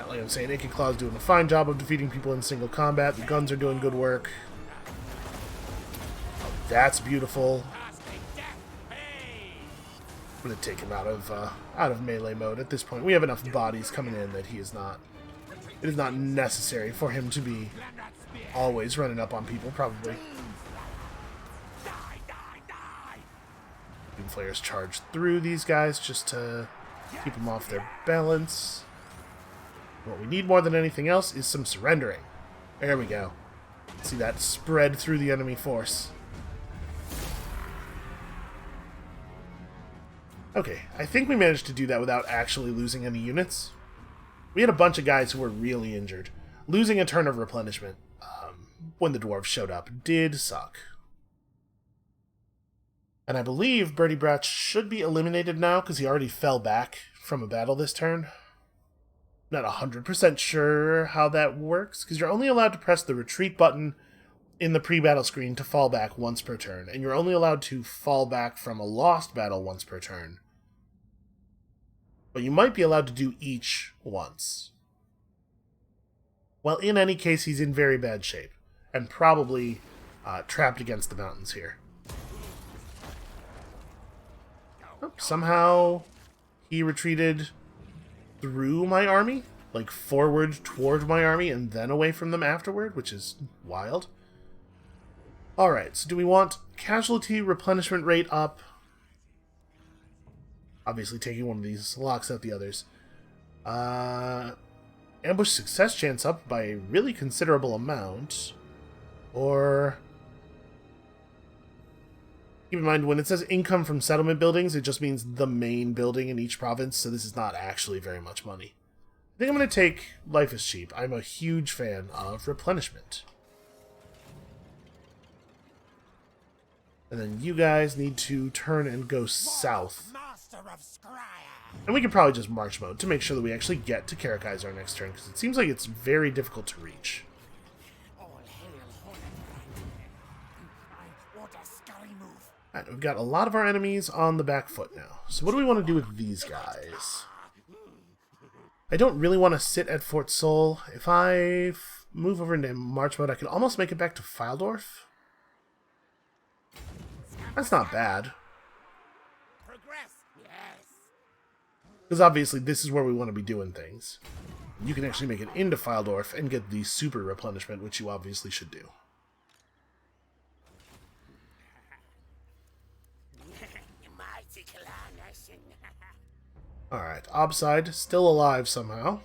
Like I'm saying, Naked Claw's doing a fine job of defeating people in single combat. The guns are doing good work. Oh, that's beautiful. I'm gonna take him out of melee mode at this point. We have enough bodies coming in that he is not. It is not necessary for him to be always running up on people. Probably. Doom Flayers charge through these guys just to keep them off their balance. What we need more than anything else is some surrendering. There we go. See that spread through the enemy force. Okay, I think we managed to do that without actually losing any units. We had a bunch of guys who were really injured. Losing a turn of replenishment when the dwarves showed up did suck. And I believe Bertie Bratch should be eliminated now because he already fell back from a battle this turn. Not 100% sure how that works, because you're only allowed to press the retreat button in the pre-battle screen to fall back once per turn, and you're only allowed to fall back from a lost battle once per turn. But you might be allowed to do each once. Well, in any case, he's in very bad shape, and probably trapped against the mountains here. Oh, somehow he retreated through my army, like forward toward my army and then away from them afterward, which is wild. Alright, so do we want casualty replenishment rate up? Obviously taking one of these locks out the others. Ambush success chance up by a really considerable amount. Or Keep in mind, when it says income from settlement buildings, it just means the main building in each province, so this is not actually very much money. I think I'm going to take Life is Cheap. I'm a huge fan of replenishment. And then you guys need to turn and go south. And we can probably just march mode to make sure that we actually get to Karakai's next turn, because it seems like it's very difficult to reach. Alright, we've got a lot of our enemies on the back foot now. So what do we want to do with these guys? I don't really want to sit at Fort Sol. If I move over into march mode, I could almost make it back to Fildorf. That's not bad. Because obviously this is where we want to be doing things. You can actually make it into Fildorf and get the super replenishment, which you obviously should do. Alright, Obside still alive somehow.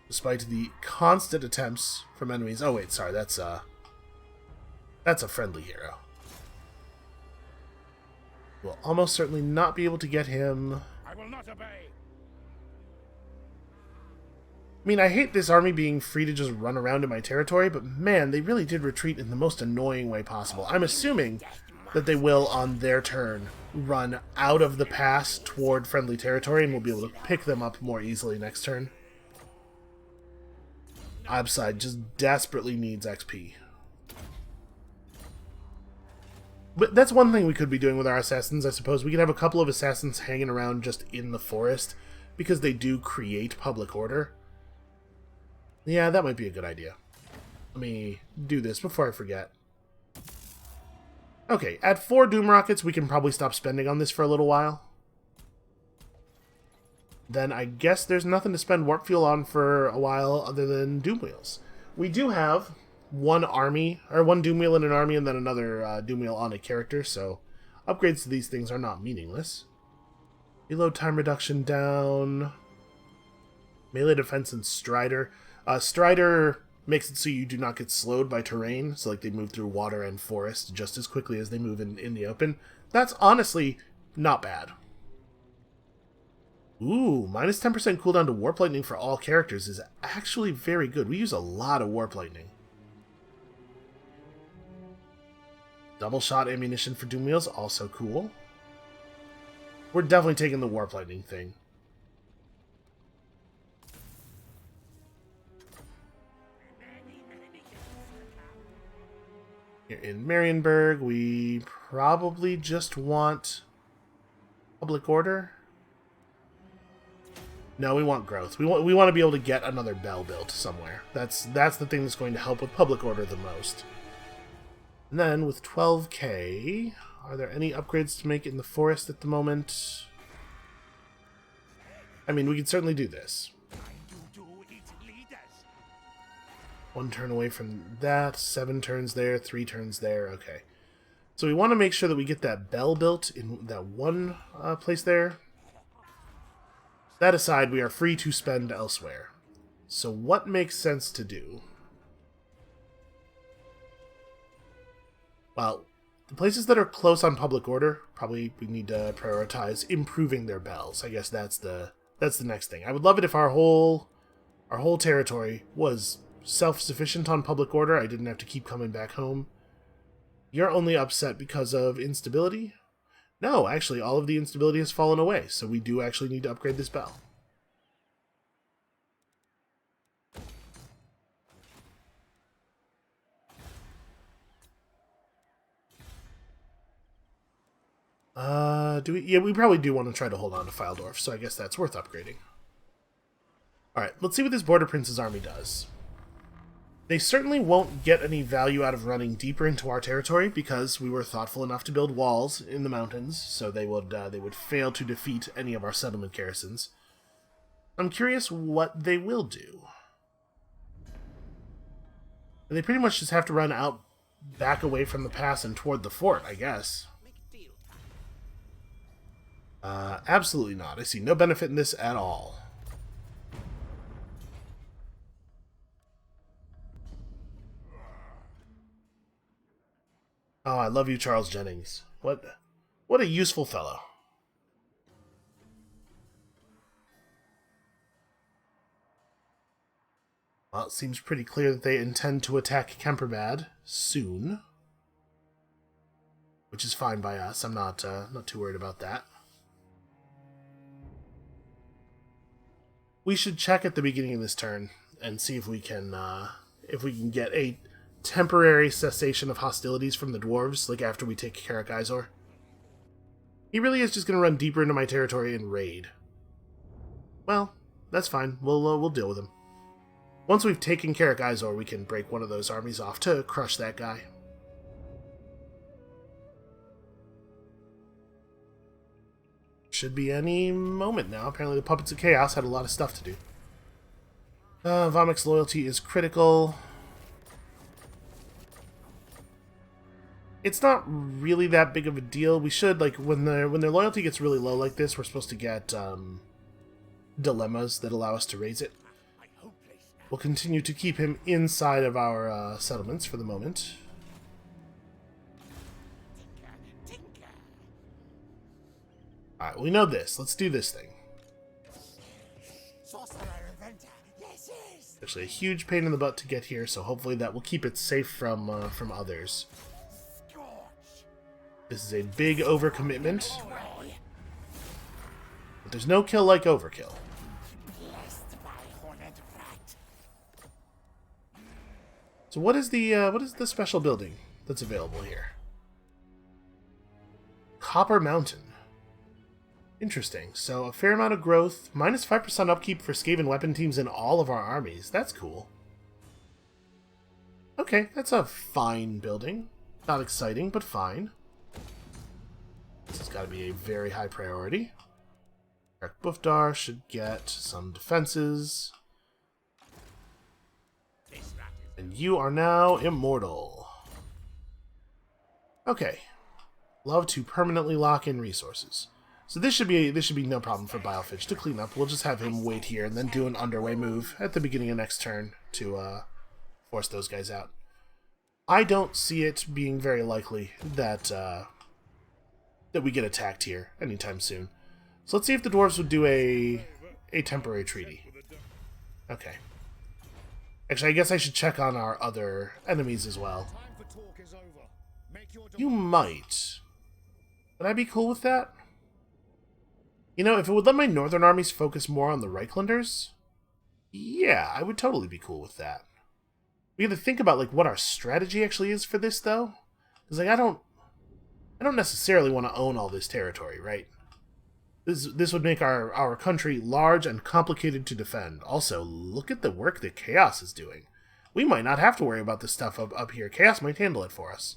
Despite the constant attempts from enemies. Oh wait, sorry, that's a friendly hero. We'll almost certainly not be able to get him. I will not obey. I mean, I hate this army being free to just run around in my territory, but man, they really did retreat in the most annoying way possible. I'm assuming that they will, on their turn, run out of the pass toward friendly territory, and we'll be able to pick them up more easily next turn. Obside just desperately needs XP. But that's one thing we could be doing with our assassins, I suppose. We could have a couple of assassins hanging around just in the forest, because they do create public order. Yeah, that might be a good idea. Let me do this before I forget. Okay, at 4 Doom Rockets, we can probably stop spending on this for a little while. Then I guess there's nothing to spend Warp Fuel on for a while other than Doom Wheels. We do have one army, or one Doom Wheel in an army, and then another Doom Wheel on a character, so upgrades to these things are not meaningless. Reload time reduction down. Melee defense and Strider. Strider makes it so you do not get slowed by terrain, so like they move through water and forest just as quickly as they move in the open. That's honestly not bad. Ooh, minus 10% cooldown to Warp Lightning for all characters is actually very good. We use a lot of Warp Lightning. Double shot ammunition for Doom Wheels, also cool. We're definitely taking the Warp Lightning thing. Here in Marienburg, we probably just want public order. No, we want growth. We want to be able to get another bell built somewhere. That's the thing that's going to help with public order the most. And then with 12k, are there any upgrades to make in the forest at the moment? I mean, we can certainly do this. 1 turn away from that, 7 turns there, 3 turns there, okay. So we want to make sure that we get that bell built in that one place there. That aside, we are free to spend elsewhere. So what makes sense to do? Well, the places that are close on public order, probably we need to prioritize improving their bells. I guess that's the next thing. I would love it if our whole territory was self-sufficient on public order. I didn't have to keep coming back home. You're only upset because of instability? No, actually, all of the instability has fallen away, so we do actually need to upgrade this bell. Yeah, we probably do want to try to hold on to Fildorf, so I guess that's worth upgrading. Alright, let's see what this Border Prince's army does. They certainly won't get any value out of running deeper into our territory because we were thoughtful enough to build walls in the mountains, so they would fail to defeat any of our settlement garrisons. I'm curious what they will do. They pretty much just have to run out, back away from the pass and toward the fort, I guess. Absolutely not. I see no benefit in this at all. Oh, I love you, Charles Jennings. What a useful fellow. Well, it seems pretty clear that they intend to attack Kemperbad soon. Which is fine by us. I'm not too worried about that. We should check at the beginning of this turn and see if we can get a temporary cessation of hostilities from the dwarves, like after we take Karak Izor. He really is just going to run deeper into my territory and raid. Well, that's fine. We'll deal with him. Once we've taken Karak Izor, we can break one of those armies off to crush that guy. Should be any moment now. Apparently the Puppets of Chaos had a lot of stuff to do. Vomic's loyalty is critical. It's not really that big of a deal. We should, like, when their loyalty gets really low like this, we're supposed to get dilemmas that allow us to raise it. We'll continue to keep him inside of our settlements for the moment. Alright, we know this. Let's do this thing. Actually, a huge pain in the butt to get here, so hopefully that will keep it safe from others. This is a big overcommitment. But there's no kill like overkill. So what is the special building that's available here? Copper Mountain. Interesting. So a fair amount of growth, minus 5% upkeep for Skaven weapon teams in all of our armies. That's cool. Okay, that's a fine building. Not exciting, but fine. This has got to be a very high priority. Eric Bufdar should get some defenses. And you are now immortal. Okay. Love to permanently lock in resources. So this should be no problem for Bilefish to clean up. We'll just have him wait here and then do an underway move at the beginning of next turn to force those guys out. I don't see it being very likely that that we get attacked here anytime soon. So let's see if the dwarves would do a temporary treaty. Okay. Actually, I guess I should check on our other enemies as well. You might. Would I be cool with that? You know, if it would let my northern armies focus more on the Reichlanders, yeah, I would totally be cool with that. We have to think about like what our strategy actually is for this, though. Because like I don't necessarily want to own all this territory, right? This would make our country large and complicated to defend. Also, look at the work that Chaos is doing. We might not have to worry about this stuff up here. Chaos might handle it for us.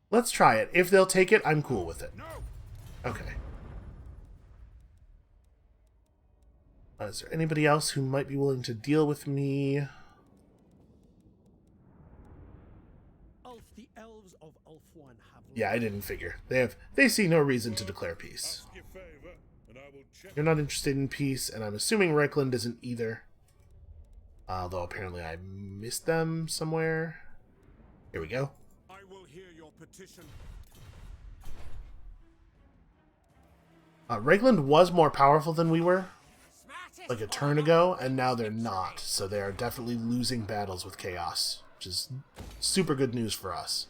Let's try it. If they'll take it, I'm cool with it. Okay. Is there anybody else who might be willing to deal with me? Yeah, I didn't figure. They see no reason to declare peace. You're not interested in peace, and I'm assuming Reichland isn't either. Although apparently I missed them somewhere. Here we go. I will hear your petition. Reichland was more powerful than we were, like a turn ago, and now they're not. So they are definitely losing battles with Chaos, which is super good news for us.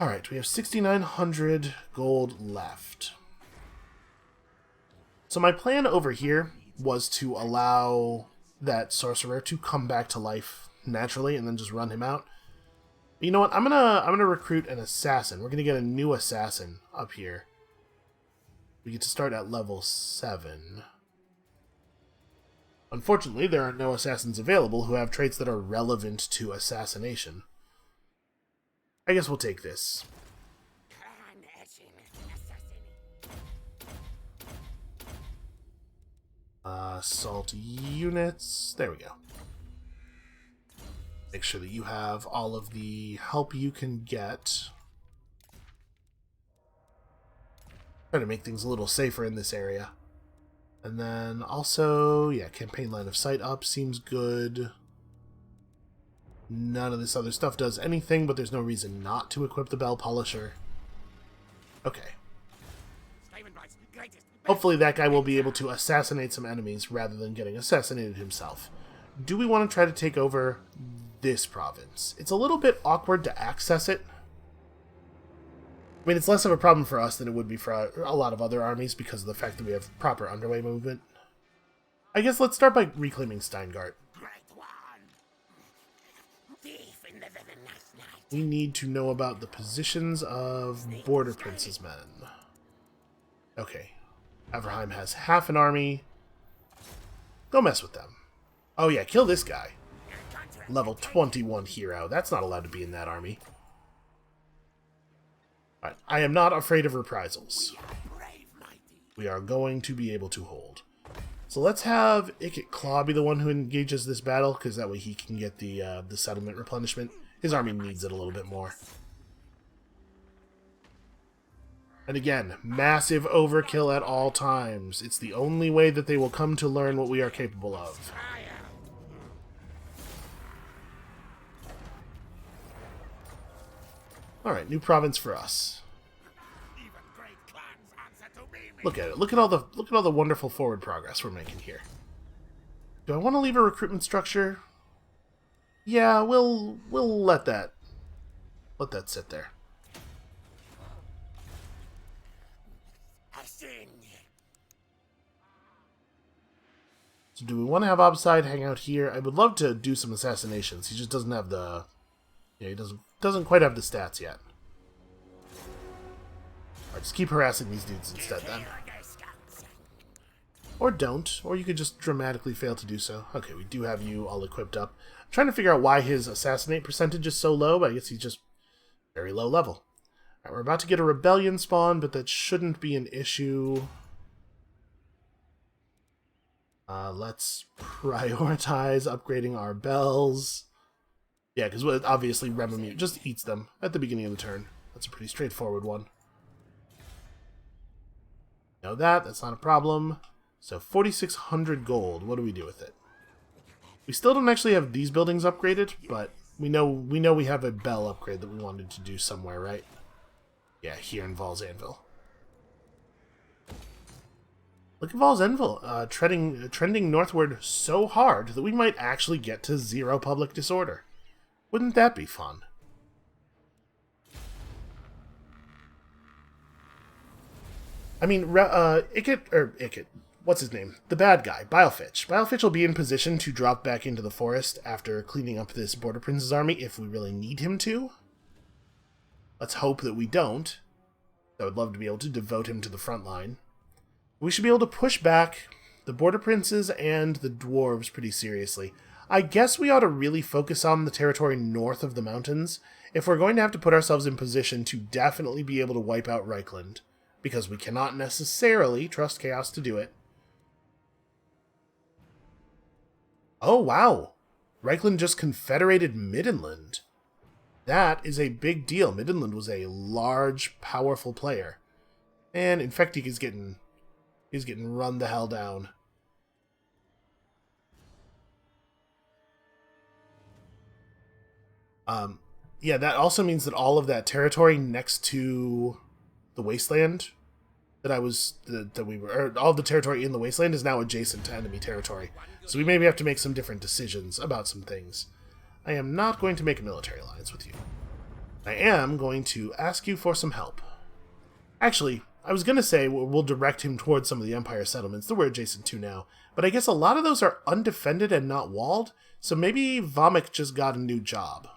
Alright, we have 6,900 gold left. So my plan over here was to allow that sorcerer to come back to life naturally and then just run him out. But you know what? I'm gonna recruit an assassin. We're gonna get a new assassin up here. We get to start at level 7. Unfortunately, there are no assassins available who have traits that are relevant to assassination. I guess we'll take this. Assault units. There we go. Make sure that you have all of the help you can get. Try to make things a little safer in this area. And then also, yeah, campaign line of sight up seems good. None of this other stuff does anything, but there's no reason not to equip the Bell Polisher. Okay. Hopefully that guy will be able to assassinate some enemies rather than getting assassinated himself. Do we want to try to take over this province? It's a little bit awkward to access it. I mean, it's less of a problem for us than it would be for a lot of other armies because of the fact that we have proper underway movement. I guess let's start by reclaiming Steingart. We need to know about the positions of Border Prince's men. Okay. Averheim has half an army. Go mess with them. Oh yeah, kill this guy. Level 21 hero. That's not allowed to be in that army. Right. I am not afraid of reprisals. We are going to be able to hold. So let's have Ikit Claw be the one who engages this battle, because that way he can get the settlement replenishment. His army needs it a little bit more. And again, massive overkill at all times. It's the only way that they will come to learn what we are capable of. Alright, new province for us. Look at it. Look at all the wonderful forward progress we're making here. Do I want to leave a recruitment structure? Yeah, we'll let that sit there. So do we want to have Obside hang out here? I would love to do some assassinations. He just doesn't have the... Yeah, he doesn't quite have the stats yet. Alright, just keep harassing these dudes instead then. Or don't. Or you could just dramatically fail to do so. Okay, we do have you all equipped up. I'm trying to figure out why his assassinate percentage is so low, but I guess he's just very low level. Alright, we're about to get a rebellion spawn, but that shouldn't be an issue. Let's prioritize upgrading our bells. Yeah, because obviously Remamute just eats them at the beginning of the turn. That's a pretty straightforward one. Know that. That's not a problem. So 4,600 gold. What do we do with it? We still don't actually have these buildings upgraded, but we know we have a bell upgrade that we wanted to do somewhere, right? Yeah, here in Val's Anvil. Look at Val's Anvil, trending northward so hard that we might actually get to 0 public disorder. Wouldn't that be fun? I mean, Ikit, what's his name? The bad guy, Bilefitch. Bilefitch will be in position to drop back into the forest after cleaning up this Border Prince's army if we really need him to. Let's hope that we don't. I would love to be able to devote him to the front line. We should be able to push back the Border Princes and the Dwarves pretty seriously. I guess we ought to really focus on the territory north of the mountains if we're going to have to put ourselves in position to definitely be able to wipe out Reichland, because we cannot necessarily trust Chaos to do it. Oh, wow. Reichland just confederated Middenland. That is a big deal. Middenland was a large, powerful player. And Infectic is getting run the hell down. Yeah, that also means that all of that territory next to the wasteland all the territory in the wasteland is now adjacent to enemy territory. So we maybe have to make some different decisions about some things. I am not going to make a military alliance with you. I am going to ask you for some help. Actually, I was going to say we'll direct him towards some of the Empire settlements that we're adjacent to now, but I guess a lot of those are undefended and not walled, so maybe Vomik just got a new job.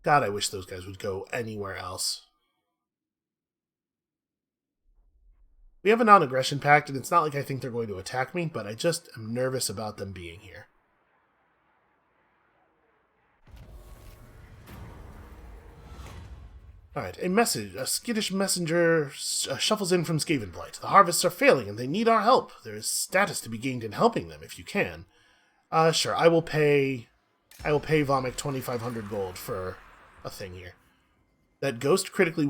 God, I wish those guys would go anywhere else. We have a non-aggression pact, and it's not like I think they're going to attack me, but I just am nervous about them being here. Alright, a skittish messenger shuffles in from Skavenblight. The harvests are failing, and they need our help. There is status to be gained in helping them, if you can. Sure, I will pay Vomik 2,500 gold for a thing here. That ghost critically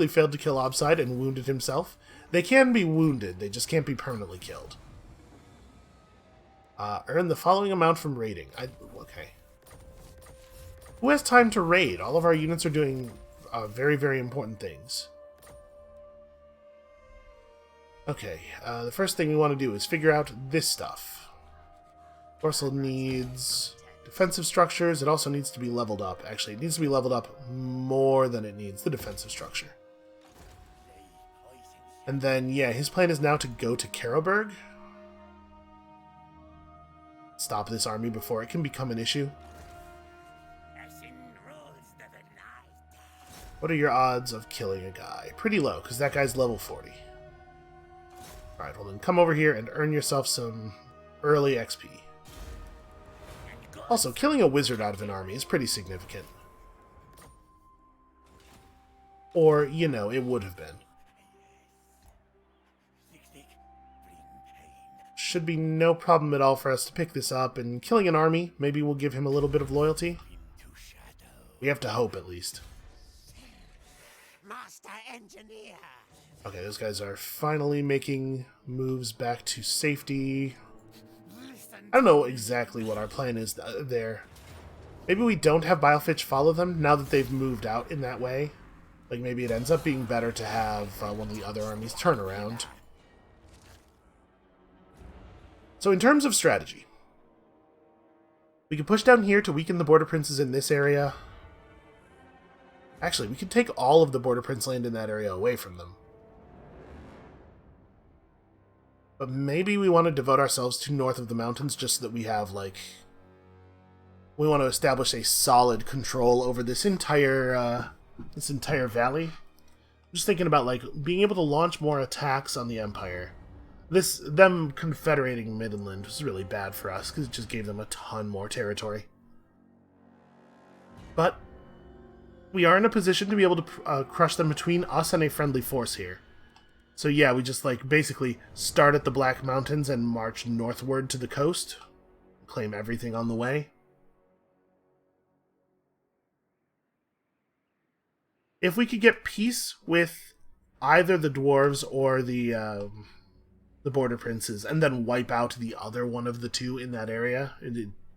failed to kill Obside and wounded himself. They can be wounded, they just can't be permanently killed. Earn the following amount from raiding. Okay. Who has time to raid? All of our units are doing very, very important things. Okay, the first thing we want to do is figure out this stuff. Dorsal needs defensive structures. It also needs to be leveled up. Actually, it needs to be leveled up more than it needs the defensive structure. And then, yeah, his plan is now to go to Karlberg. Stop this army before it can become an issue. What are your odds of killing a guy? Pretty low, because that guy's level 40. Alright, well then come over here and earn yourself some early XP. Also, killing a wizard out of an army is pretty significant. Or, you know, it would have been. Should be no problem at all for us to pick this up, and killing an army maybe will give him a little bit of loyalty. We have to hope, at least. Master Engineer. Okay, those guys are finally making moves back to safety. I don't know exactly what our plan is there. Maybe we don't have Bilefitch follow them now that they've moved out in that way. Like, maybe it ends up being better to have one of the other armies turn around. So in terms of strategy, we can push down here to weaken the Border Princes in this area. Actually, we could take all of the Border Prince land in that area away from them. But maybe we want to devote ourselves to north of the mountains just so that we have, like... We want to establish a solid control over this entire valley. I'm just thinking about, like, being able to launch more attacks on the Empire. Them confederating Midland was really bad for us, because it just gave them a ton more territory. But we are in a position to be able to crush them between us and a friendly force here. So yeah, we just, like, basically start at the Black Mountains and march northward to the coast. Claim everything on the way. If we could get peace with either the dwarves or the Border Princes, and then wipe out the other one of the two in that area,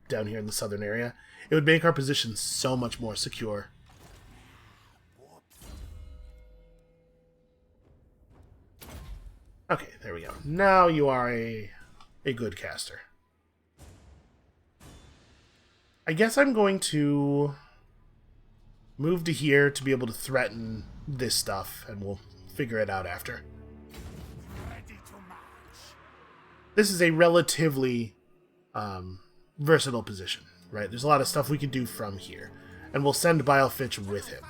down here in the southern area, it would make our position so much more secure. Okay, there we go. Now you are a good caster. I guess I'm going to move to here to be able to threaten this stuff, and we'll figure it out after. This is a relatively versatile position, right? There's a lot of stuff we can do from here. And we'll send Bilefitch with him.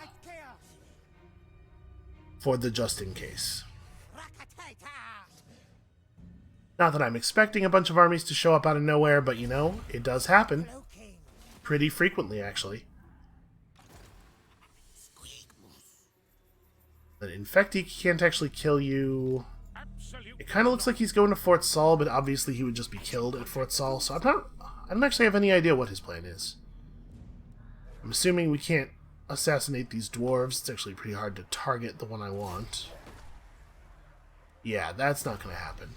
For the just in case. Not that I'm expecting a bunch of armies to show up out of nowhere, but you know, it does happen. Pretty frequently, actually. An Infecti can't actually kill you. It kind of looks like he's going to Fort Saul, but obviously he would just be killed at Fort Saul, so I don't actually have any idea what his plan is. I'm assuming we can't assassinate these dwarves. It's actually pretty hard to target the one I want. Yeah, that's not going to happen.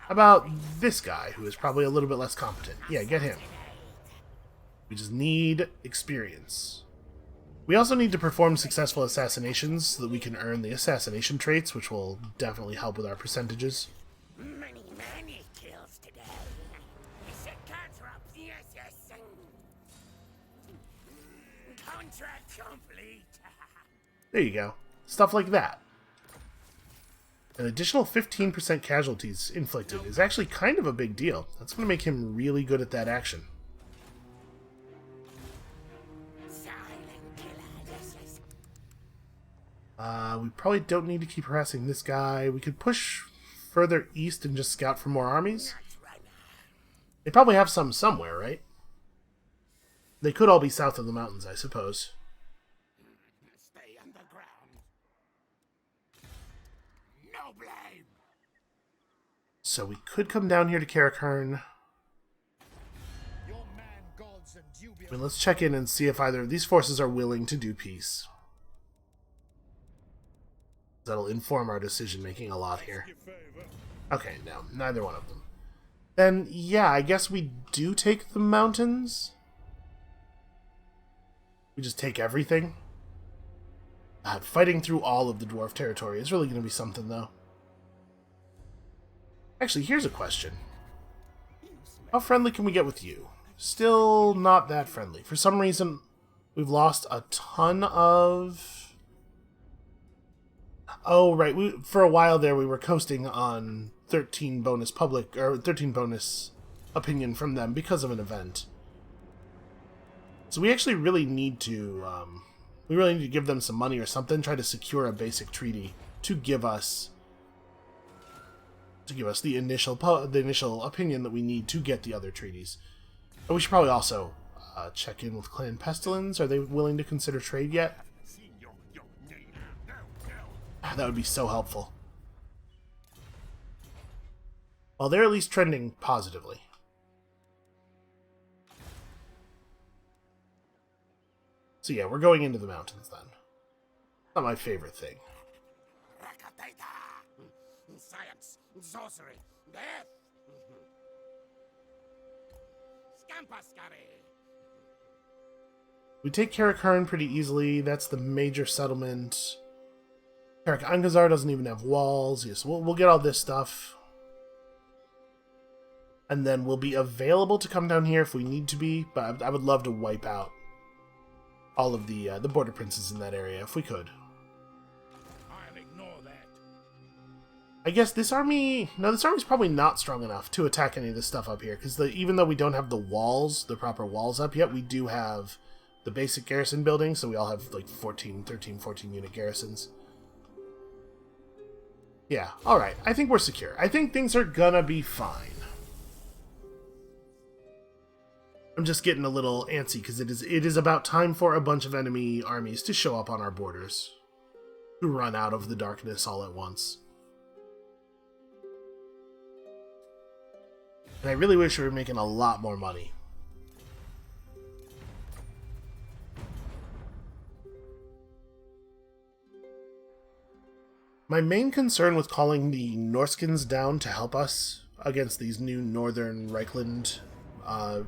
How about this guy, who is probably a little bit less competent? Yeah, get him. We just need experience. We also need to perform successful assassinations so that we can earn the assassination traits, which will definitely help with our percentages. Many kills today. Contract complete. There you go. Stuff like that. An additional 15% casualties inflicted is actually kind of a big deal. That's going to make him really good at that action. We probably don't need to keep harassing this guy. We could push further east and just scout for more armies. They probably have some somewhere, right? They could all be south of the mountains, I suppose. Stay underground. No blame. So we could come down here to Karakern. I mean, let's check in and see if either of these forces are willing to do peace. That'll inform our decision-making a lot here. Okay, no, neither one of them. Then, yeah, I guess we do take the mountains. We just take everything. Fighting through all of the dwarf territory is really going to be something, though. Actually, here's a question. How friendly can we get with you? Still not that friendly. For some reason, we've lost a ton of... Oh, right. For a while there, we were coasting on 13 bonus public, or 13 bonus opinion from them because of an event. So we actually really need to, we really need to give them some money or something, try to secure a basic treaty to give us the initial opinion that we need to get the other treaties. And we should probably also check in with Clan Pestilence. Are they willing to consider trade yet? That would be so helpful. Well, they're at least trending positively. So yeah, we're going into the mountains then. Not my favorite thing. Science, sorcery, death. Scampascari. We take Karakarn pretty easily. That's the major settlement. Karak Angazar doesn't even have walls. Yes, we'll get all this stuff. And then we'll be available to come down here if we need to be, but I would love to wipe out all of the border princes in that area if we could. I'll ignore that. I guess this army... No, this army's probably not strong enough to attack any of this stuff up here, because even though we don't have the walls, the proper walls up yet, we do have the basic garrison building, so we all have like 13, 14 unit garrisons. Yeah, alright. I think we're secure. I think things are gonna be fine. I'm just getting a little antsy because it is about time for a bunch of enemy armies to show up on our borders. To run out of the darkness all at once. And I really wish we were making a lot more money. My main concern with calling the Norskins down to help us against these new northern Reichland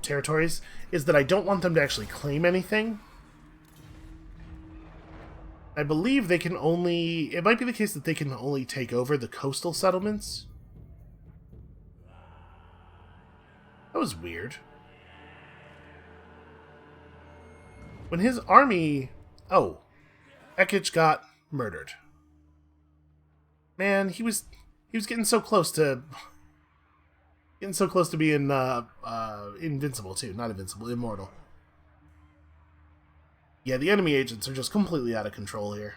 territories is that I don't want them to actually claim anything. I believe they can only... It might be the case that they can only take over the coastal settlements. That was weird. When his army... Oh. Ekich got murdered. Man, he was getting so close to... Getting so close to being invincible, too. Not invincible, immortal. Yeah, the enemy agents are just completely out of control here.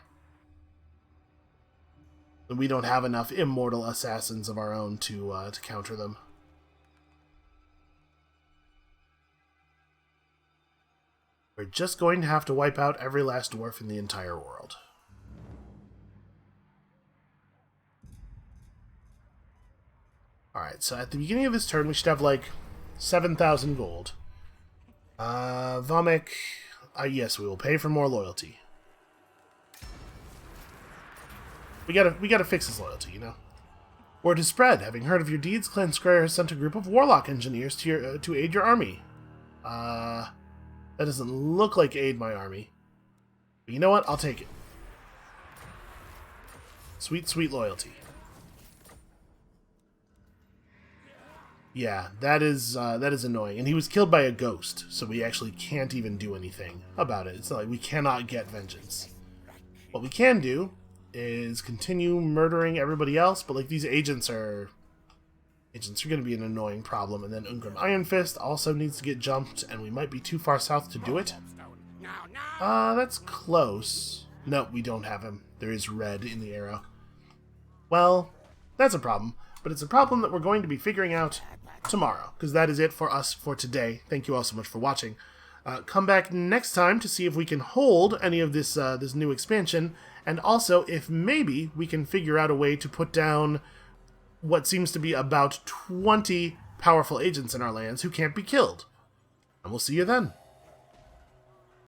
And we don't have enough immortal assassins of our own to counter them. We're just going to have to wipe out every last dwarf in the entire world. Alright, so at the beginning of this turn, we should have, like, 7,000 gold. Vomik, yes, we will pay for more loyalty. We gotta fix his loyalty, you know? Word has spread. Having heard of your deeds, Clan Scryer has sent a group of warlock engineers to aid your army. That doesn't look like aid my army. But you know what? I'll take it. Sweet, sweet loyalty. Yeah, that is annoying. And he was killed by a ghost, so we actually can't even do anything about it. It's not like we cannot get vengeance. What we can do is continue murdering everybody else, but like these agents are going to be an annoying problem. And then Ungrim Iron Fist also needs to get jumped, and we might be too far south to do it. That's close. No, we don't have him. There is red in the arrow. Well, that's a problem, but it's a problem that we're going to be figuring out tomorrow, because that is it for us for today. Thank you all so much for watching. Come back next time to see if we can hold any of this this new expansion, and also if maybe we can figure out a way to put down what seems to be about 20 powerful agents in our lands who can't be killed. And we'll see you then.